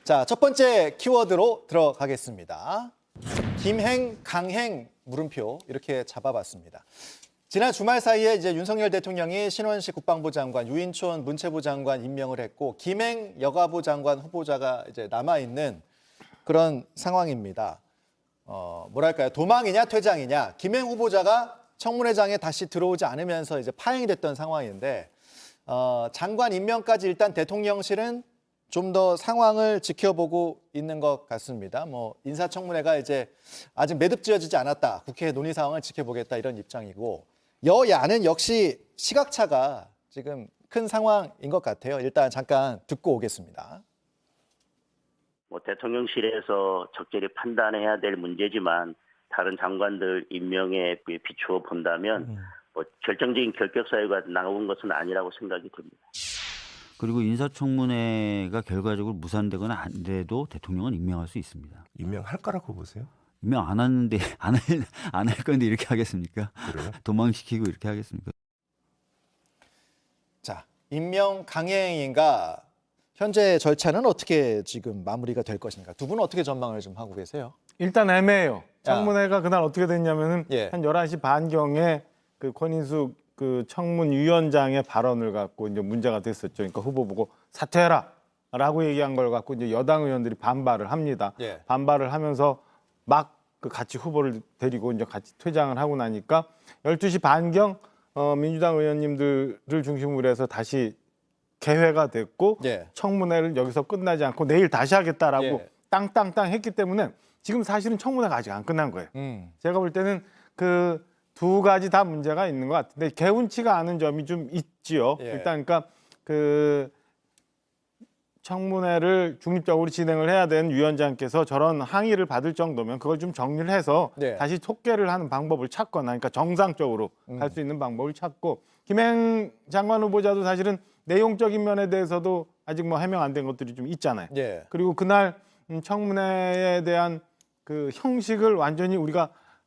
자, 첫 번째 키워드로 들어가겠습니다. 김행, 강행, 물음표 이렇게 잡아봤습니다. 지난 주말 사이에 이제 윤석열 대통령이 신원식 국방부 장관, 유인촌 문체부 장관 임명을 했고 김행 여가부 장관 후보자가 이제 남아 있는 그런 상황입니다. 뭐랄까요? 도망이냐 퇴장이냐? 김행 후보자가 청문회장에 다시 들어오지 않으면서 이제 파행이 됐던 상황인데 장관 임명까지 일단 대통령실은 좀 더 상황을 지켜보고 있는 것 같습니다. 뭐 인사청문회가 이제 아직 매듭지어지지 않았다. 국회 논의 상황을 지켜보겠다 이런 입장이고 여야는 역시 시각차가 지금 큰 상황인 것 같아요. 일단 잠깐 듣고 오겠습니다. 뭐 대통령실에서 적절히 판단해야 될 문제지만 다른 장관들 임명에 비추어 본다면 뭐 결정적인 결격 사유가 나온 것은 아니라고 생각이 듭니다. 그리고 인사청문회가 결과적으로 무산되거나 안 돼도 대통령은 임명할 수 있습니다. 임명할 거라고 보세요? 임명 안 하는데 안 할 건데 이렇게 하겠습니까? 그래요? 도망시키고 이렇게 하겠습니까? 자, 임명 강행인가 현재 절차는 어떻게 지금 마무리가 될 것인가? 두 분은 어떻게 전망을 좀 하고 계세요? 일단 애매해요. 청문회가 그날 어떻게 됐냐면은 예. 한 11시 반경에 그 권인숙 그 청문위원장의 발언을 갖고 이제 문제가 됐었죠. 그러니까 후보 보고 사퇴해라라고 얘기한 걸 갖고 이제 여당 의원들이 반발을 합니다. 예. 반발을 하면서 막 그 같이 후보를 데리고 이제 같이 퇴장을 하고 나니까 12시 반경 민주당 의원님들을 중심으로 해서 다시 개회가 됐고 예. 청문회를 여기서 끝나지 않고 내일 다시 하겠다라고 예. 땅땅땅 했기 때문에 지금 사실은 청문회가 아직 안 끝난 거예요. 제가 볼 때는 그 두 가지 다 문제가 있는 것 같은데 개운치가 않은 점이 좀 있지요. 예. 일단 그러니까 그 청문회를 중립적으로 진행을 해야 되는 위원장께서 저런 항의를 받을 정도면 그걸 좀 정리를 해서 네. 다시 속개를 하는 방법을 찾거나 그러니까 정상적으로 갈 수 있는 방법을 찾고 김행 장관 후보자도 사실은 내용적인 면에 대해서도 아직 뭐 해명 안 된 것들이 좀 있잖아요. 예. 그리고 그날 청문회에 대한 그 형식을 완전히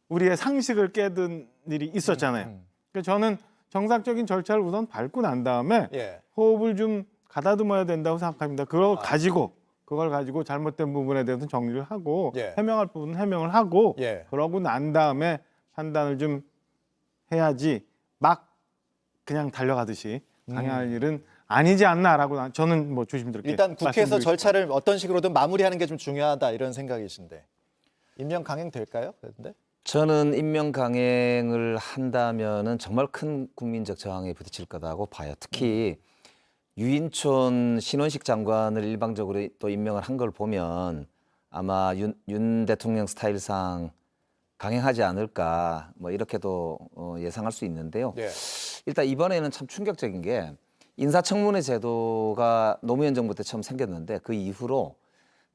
우리의 상식을 깨든 일이 있었잖아요. 그러니까 저는 정상적인 절차를 우선 밟고 난 다음에 예. 호흡을 좀 가다듬어야 된다고 생각합니다. 그걸 가지고 잘못된 부분에 대해서 정리를 하고 예. 해명할 부분은 해명을 하고 예. 그러고 난 다음에 판단을 좀 해야지 막 그냥 달려가듯이 강행할 일은 아니지 않나라고 저는 뭐 조심스럽게 일단 국회에서 말씀드리고 절차를 어떤 식으로든 마무리하는 게 좀 중요하다 이런 생각이신데 임명 강행 될까요? 그런데 저는 임명 강행을 한다면은 정말 큰 국민적 저항에 부딪힐 거다고 봐요. 특히 유인촌 신원식 장관을 일방적으로 또 임명을 한 걸 보면 아마 윤 대통령 스타일상 강행하지 않을까 뭐 이렇게도 예상할 수 있는데요. 예. 일단 이번에는 참 충격적인 게 인사청문회 제도가 노무현 정부 때 처음 생겼는데 그 이후로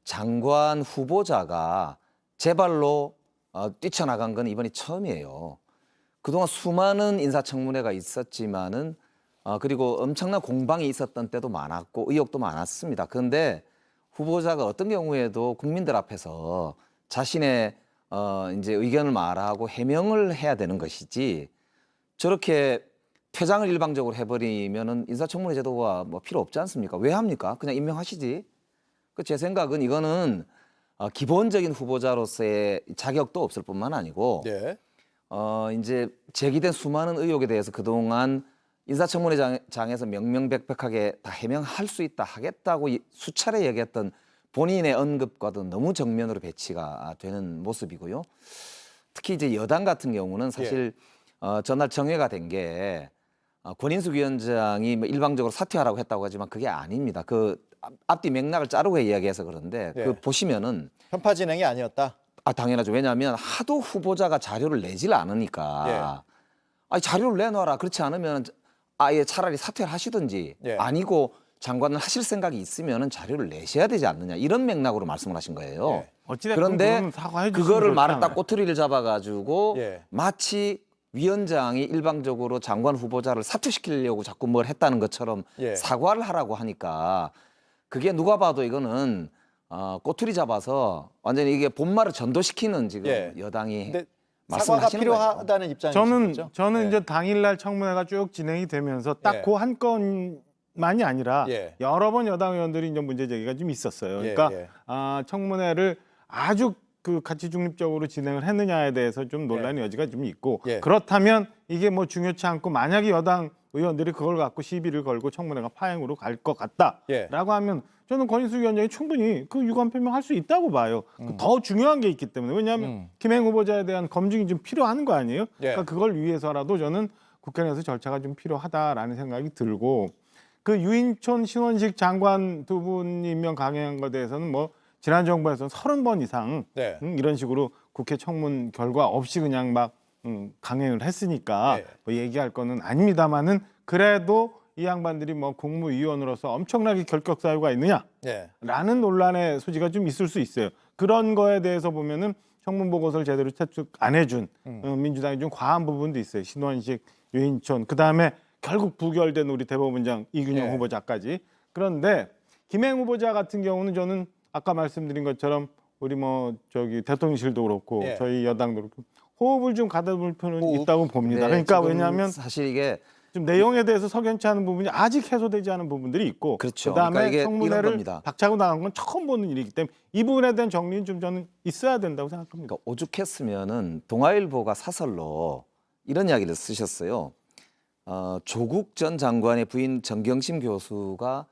장관 후보자가 제발로 뛰쳐나간 건 이번이 처음이에요. 그동안 수많은 인사청문회가 있었지만은 그리고 엄청난 공방이 있었던 때도 많았고 의혹도 많았습니다. 그런데 후보자가 어떤 경우에도 국민들 앞에서 자신의 이제 의견을 말하고 해명을 해야 되는 것이지 저렇게 퇴장을 일방적으로 해버리면은 인사청문회 제도가 뭐 필요 없지 않습니까? 왜 합니까? 그냥 임명하시지. 제 생각은 이거는 기본적인 후보자로서의 자격도 없을 뿐만 아니고 예. 이제 제기된 수많은 의혹에 대해서 그동안 인사청문회장에서 명명백백하게 다 해명할 수 있다 하겠다고 수차례 얘기했던 본인의 언급과도 너무 정면으로 배치가 되는 모습이고요. 특히 이제 여당 같은 경우는 사실 전날 정회가 된 게 권인숙 위원장이 뭐 일방적으로 사퇴하라고 했다고 하지만 그게 아닙니다. 그 앞뒤 맥락을 자르고 이야기해서 그런데 예. 그 보시면은 편파 진행이 아니었다. 당연하죠. 왜냐하면 하도 후보자가 자료를 내질 않으니까 아니 자료를 내놔라. 그렇지 않으면 아예 차라리 사퇴를 하시든지 예. 아니고 장관을 하실 생각이 있으면은 자료를 내셔야 되지 않느냐 이런 맥락으로 말씀을 하신 거예요. 예. 어찌됐든 그런데 그거는 사과해 그거를 주시면 말을 딱 좋잖아요. 꼬투리를 잡아가지고 예. 마치 위원장이 일방적으로 장관 후보자를 사퇴시키려고 자꾸 뭘 했다는 것처럼 예. 사과를 하라고 하니까 그게 누가 봐도 이거는 꼬투리 잡아서 완전히 이게 본말을 전도시키는 지금 예. 여당이 근데 사과가 말씀하시는 거예요. 필요하다는 입장이신 거죠? 저는 예. 이제 당일날 청문회가 쭉 진행이 되면서 딱 예. 그 한 건 의원만이 아니라 예. 여러 번 여당 의원들이 이제 문제 제기가 좀 있었어요. 그러니까 예. 청문회를 아주 그 가치 중립적으로 진행을 했느냐에 대해서 좀 논란의 여지가 좀 있고 예. 그렇다면 이게 뭐 중요치 않고 만약에 여당 의원들이 그걸 갖고 시비를 걸고 청문회가 파행으로 갈 것 같다라고 예. 하면 저는 권인숙 위원장이 충분히 그 유감 표명할 수 있다고 봐요. 더 중요한 게 있기 때문에 왜냐하면 김행 후보자에 대한 검증이 좀 필요한 거 아니에요? 예. 그러니까 그걸 위해서라도 저는 국회 내에서 절차가 좀 필요하다라는 생각이 들고 그 유인촌 신원식 장관 두 분이 임명 강행한 것에 대해서는 뭐 지난 정부에서는 30번 이상 네. 이런 식으로 국회 청문 결과 없이 그냥 막 강행을 했으니까 네. 뭐 얘기할 거는 아닙니다만은 그래도 이 양반들이 뭐 국무위원으로서 엄청나게 결격 사유가 있느냐라는 네. 논란의 소지가 좀 있을 수 있어요. 그런 거에 대해서 보면은 청문 보고서를 제대로 채택 안 해준 민주당이 좀 과한 부분도 있어요. 신원식, 유인촌, 그 다음에 결국 부결된 우리 대법원장 이균영 네. 후보자까지. 그런데 김행 후보자 같은 경우는 저는 아까 말씀드린 것처럼 우리 뭐 저기 대통령실도 그렇고 예. 저희 여당도 그렇고 호흡을 좀 가다볼 필요는 호흡. 있다고 봅니다. 네, 그러니까 지금 왜냐하면 사실 이게 좀 내용에 대해서 석연치 않은 부분이 아직 해소되지 않은 부분들이 있고 그렇죠. 그다음에 그러니까 이게 이런 청문회를 겁니다. 박차고 나간 건 처음 보는 일이기 때문에 이 부분에 대한 정리는 좀 저는 있어야 된다고 생각합니다. 그러니까 오죽했으면은 동아일보가 사설로 이런 이야기를 쓰셨어요. 조국 전 장관의 부인 정경심 교수가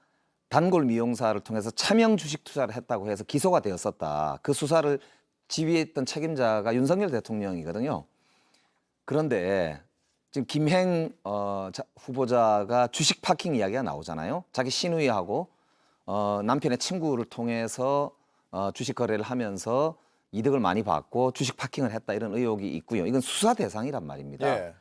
단골 미용사를 통해서 차명 주식 투자를 했다고 해서 기소가 되었었다. 그 수사를 지휘했던 책임자가 윤석열 대통령이거든요. 그런데 지금 김행 후보자가 주식 파킹 이야기가 나오잖아요. 자기 시누이하고 남편의 친구를 통해서 주식 거래를 하면서 이득을 많이 받고 주식 파킹을 했다 이런 의혹이 있고요. 이건 수사 대상이란 말입니다. 예.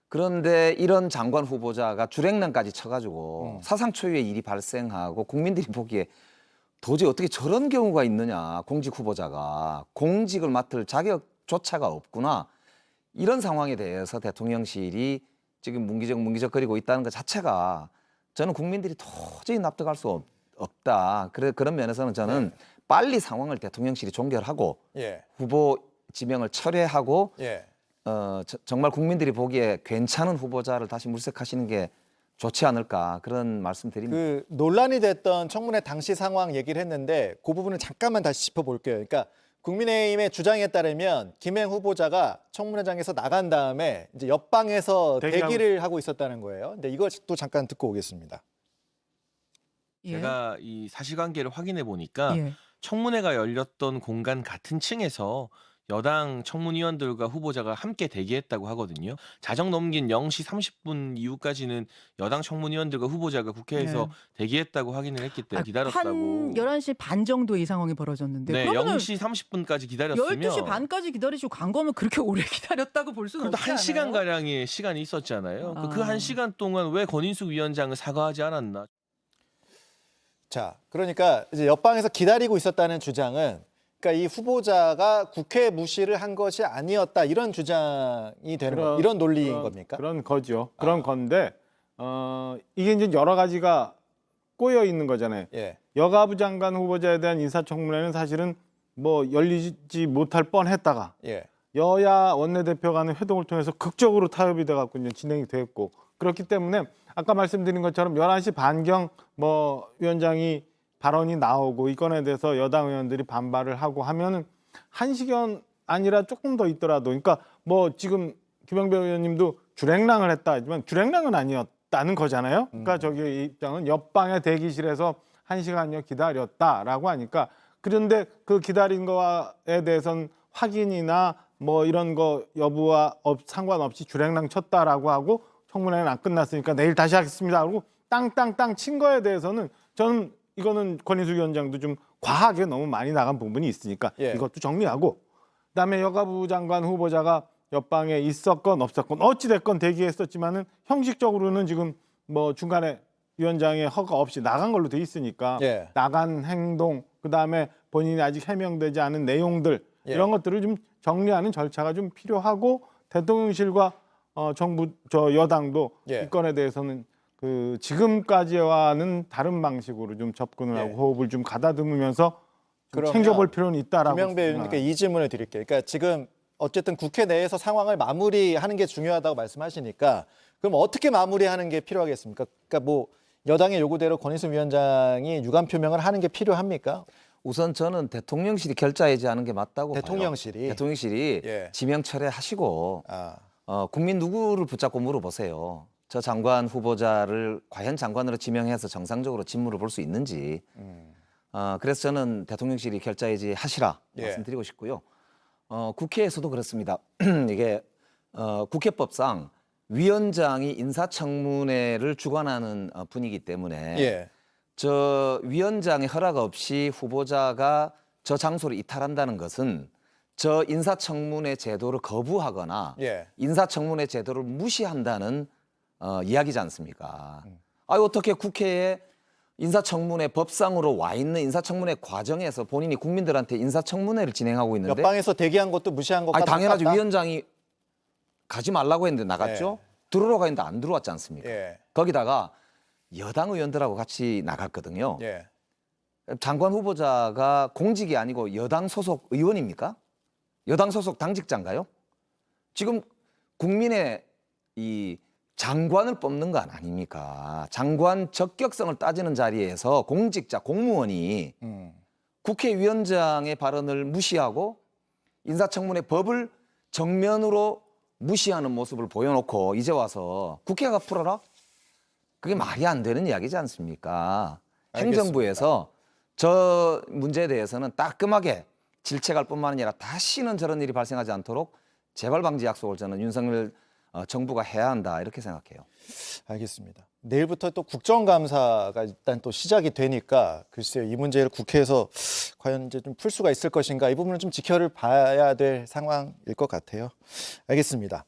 그런데 이런 장관 후보자가 주랭랑까지 쳐가지고 사상 초유의 일이 발생하고 국민들이 보기에 도저히 어떻게 저런 경우가 있느냐. 공직 후보자가 공직을 맡을 자격조차가 없구나. 이런 상황에 대해서 대통령실이 지금 문기적거리고 있다는 것 자체가 저는 국민들이 도저히 납득할 수 없다. 그런 면에서는 저는 빨리 상황을 대통령실이 종결하고 예. 후보 지명을 철회하고 예. 정말 국민들이 보기에 괜찮은 후보자를 다시 물색하시는 게 좋지 않을까 그런 말씀드립니다. 그 논란이 됐던 청문회 당시 상황 얘기를 했는데 그 부분을 잠깐만 다시 짚어볼게요. 그러니까 국민의힘의 주장에 따르면 김행 후보자가 청문회장에서 나간 다음에 이제 옆방에서 대기를 하고 있었다는 거예요. 근데 이걸 또 잠깐 듣고 오겠습니다. 제가 이 사실관계를 확인해 보니까 예. 청문회가 열렸던 공간 같은 층에서 여당 청문위원들과 후보자가 함께 대기했다고 하거든요. 자정 넘긴 0시 30분 이후까지는 여당 청문위원들과 후보자가 국회에서 대기했다고 확인을 했기 때문에 기다렸다고. 한 11시 반 정도 이 상황이 벌어졌는데 네, 그러면은 0시 30분까지 기다렸으면 12시 반까지 기다리시고 간 거면 그렇게 오래 기다렸다고 볼 수는 그래도 없지 한 시간 않아요? 가량의 시간이 있었잖아요. 그 아. 한 시간 동안 왜 권인숙 위원장은 사과하지 않았나? 자, 그러니까 이제 옆방에서 기다리고 있었다는 주장은 그러니까 이 후보자가 국회 무시를 한 것이 아니었다 이런 주장이 되는 거, 이런 논리인 겁니까? 그런 거죠. 그런 건데 이게 이제 여러 가지가 꼬여 있는 거잖아요. 예. 여가부 장관 후보자에 대한 인사청문회는 사실은 뭐 열리지 못할 뻔했다가 예. 여야 원내대표 간의 회동을 통해서 극적으로 타협이 돼갖고 이제 진행이 됐고 그렇기 때문에 아까 말씀드린 것처럼 11시 반경 뭐 위원장이 발언이 나오고 이 건에 대해서 여당 의원들이 반발을 하고 하면은 1시간 아니라 조금 더 있더라도 그러니까 뭐 지금 김영배 의원님도 주랭랑을 했다 하지만 주랭랑은 아니었다는 거잖아요. 그러니까 저기 입장은 옆방의 대기실에서 1시간여 기다렸다라고 하니까 그런데 그 기다린 거에 대해서는 확인이나 뭐 이런 거 여부와 상관없이 주랭랑 쳤다라고 하고 청문회는 안 끝났으니까 내일 다시 하겠습니다. 그리고 땅땅땅 친 거에 대해서는 저는 이거는 권인숙 위원장도 좀 과하게 너무 많이 나간 부분이 있으니까 예. 이것도 정리하고 그다음에 여가부 장관 후보자가 옆방에 있었건 없었건 어찌 됐건 대기했었지만은 형식적으로는 지금 뭐 중간에 위원장의 허가 없이 나간 걸로 돼 있으니까 예. 나간 행동 그다음에 본인이 아직 해명되지 않은 내용들 예. 이런 것들을 좀 정리하는 절차가 좀 필요하고 대통령실과 정부 여당도 예. 이 건에 대해서는 그 지금까지와는 다른 방식으로 좀 접근을 하고 예. 호흡을 좀 가다듬으면서 좀 그러면 챙겨볼 필요는 있다라고. 김영배 의원님께 이 질문을 드릴게요. 그러니까 지금 어쨌든 국회 내에서 상황을 마무리하는 게 중요하다고 말씀하시니까 그럼 어떻게 마무리하는 게 필요하겠습니까? 그러니까 뭐 여당의 요구대로 권인숙 위원장이 유감 표명을 하는 게 필요합니까? 우선 저는 대통령실이 결자해지하는 게 맞다고 대통령실이? 봐요. 대통령실이 예. 지명 철회하시고 아, 국민 누구를 붙잡고 물어보세요. 저 장관 후보자를 과연 장관으로 지명해서 정상적으로 직무를 볼 수 있는지. 그래서 저는 대통령실이 결자해지 하시라 예. 말씀드리고 싶고요. 국회에서도 그렇습니다. 이게 국회법상 위원장이 인사청문회를 주관하는 분이기 때문에 예. 저 위원장의 허락 없이 후보자가 저 장소를 이탈한다는 것은 저 인사청문회 제도를 거부하거나 예. 인사청문회 제도를 무시한다는 이야기지 않습니까? 어떻게 국회에 인사청문회 법상으로 와 있는 인사청문회 과정에서 본인이 국민들한테 인사청문회를 진행하고 있는데 옆방에서 대기한 것도 무시한 것과 당연하죠. 똑같다? 위원장이 가지 말라고 했는데 나갔죠. 들어오라고 했는데 안 들어왔지 않습니까? 예. 거기다가 여당 의원들하고 같이 나갔거든요. 예. 장관 후보자가 공직이 아니고 여당 소속 의원입니까? 여당 소속 당직자인가요? 지금 국민의 이 장관을 뽑는 건 아닙니까? 장관 적격성을 따지는 자리에서 공직자, 공무원이 국회의원장의 발언을 무시하고 인사청문회 법을 정면으로 무시하는 모습을 보여놓고 이제 와서 국회가 풀어라? 그게 말이 안 되는 이야기지 않습니까? 알겠습니다. 행정부에서 저 문제에 대해서는 따끔하게 질책할 뿐만 아니라 다시는 저런 일이 발생하지 않도록 재발 방지 약속을 저는 윤석열 정부가 해야 한다 이렇게 생각해요. 알겠습니다. 내일부터 또 국정감사가 일단 또 시작이 되니까 글쎄요, 이 문제를 국회에서 과연 이제 좀 풀 수가 있을 것인가 이 부분은 좀 지켜를 봐야 될 상황일 것 같아요. 알겠습니다.